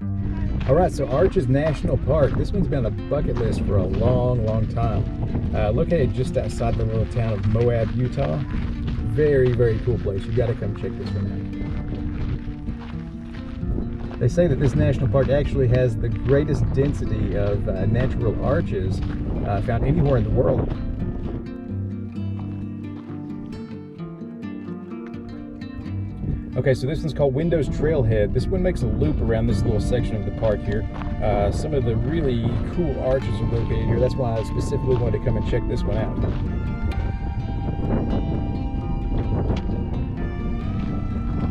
All right, so Arches National Park. This one's been on a bucket list for a long, long time. Located just outside the little town of Moab, Utah. Very, very cool place. You got to come check this one out. They say that this national park actually has the greatest density of natural arches found anywhere in the world. Okay, so this one's called Windows Trailhead. This one makes a loop around this little section of the park here. Some of the really cool arches are located here. That's why I specifically wanted to come and check this one out.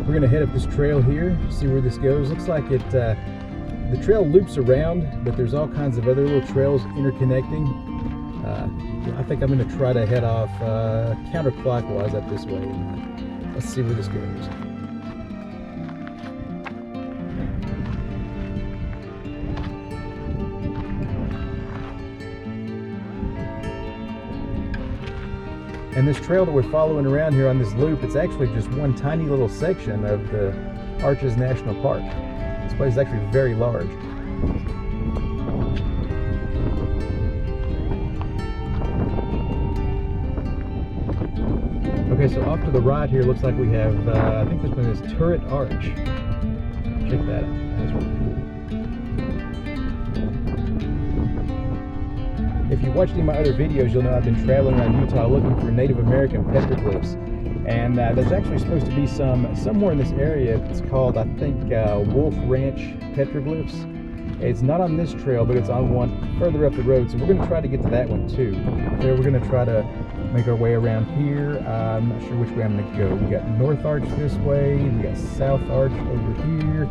We're gonna head up this trail here, see where this goes. Looks like the trail loops around, but there's all kinds of other little trails interconnecting. I think I'm gonna try to head off counterclockwise up this way. Let's see where this goes. And this trail that we're following around here on this loop, it's actually just one tiny little section of the Arches National Park. This place is actually very large. Okay, so off to the right here, looks like we have, I think this one is Turret Arch. Check that out. That's really cool. If you've watched any of my other videos, you'll know I've been traveling around Utah looking for Native American petroglyphs. And there's actually supposed to be somewhere in this area. It's called, I think, Wolf Ranch petroglyphs. It's not on this trail, but it's on one further up the road. So we're going to try to get to that one too. There, we're going to try to make our way around here. I'm not sure which way I'm going to go. We got North Arch this way. We got South Arch over here.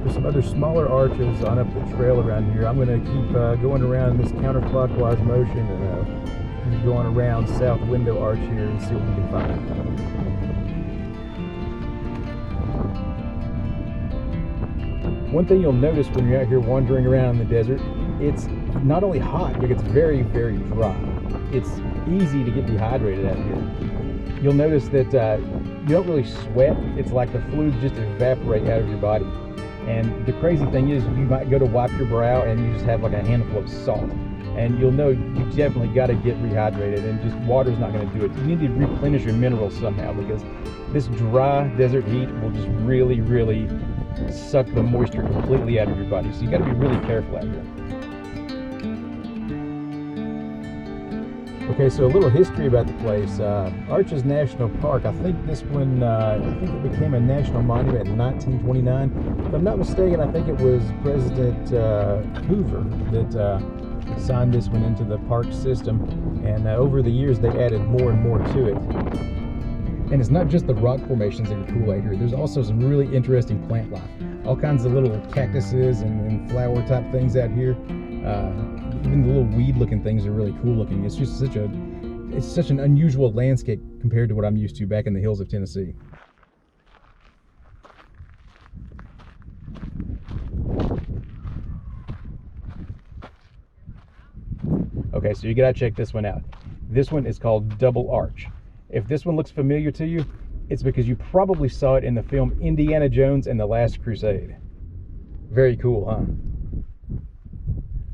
There's some other smaller arches on up the trail around here. I'm going to keep going around this counterclockwise motion and going around South Window Arch here and see what we can find. One thing you'll notice when you're out here wandering around in the desert, it's not only hot, but it's very, very dry. It's easy to get dehydrated out here. You'll notice that you don't really sweat. It's like the fluids just evaporate out of your body. And the crazy thing is, you might go to wipe your brow and you just have like a handful of salt. And you'll know you definitely got to get rehydrated, and just water's not going to do it. You need to replenish your minerals somehow, because this dry desert heat will just really, really suck the moisture completely out of your body. So you got to be really careful out here. Okay, so a little history about the place. Arches National Park, I think this one, I think it became a national monument in 1929. If I'm not mistaken, I think it was President Hoover that signed this one into the park system. And over the years, they added more and more to it. And it's not just the rock formations that are cool out here. There's also some really interesting plant life. All kinds of little cactuses and flower type things out here. Even the little weed looking things are really cool looking. It's just such an unusual landscape compared to what I'm used to back in the hills of Tennessee. Okay, so you gotta check this one out. This one is called Double Arch. If this one looks familiar to you, it's because you probably saw it in the film Indiana Jones and the Last Crusade. Very cool, huh?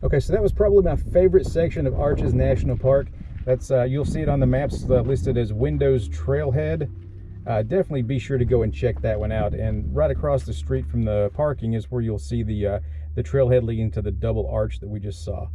Okay, so that was probably my favorite section of Arches National Park. That's you'll see it on the maps listed as Windows Trailhead. Definitely be sure to go and check that one out. And right across the street from the parking is where you'll see the trailhead leading to the Double Arch that we just saw.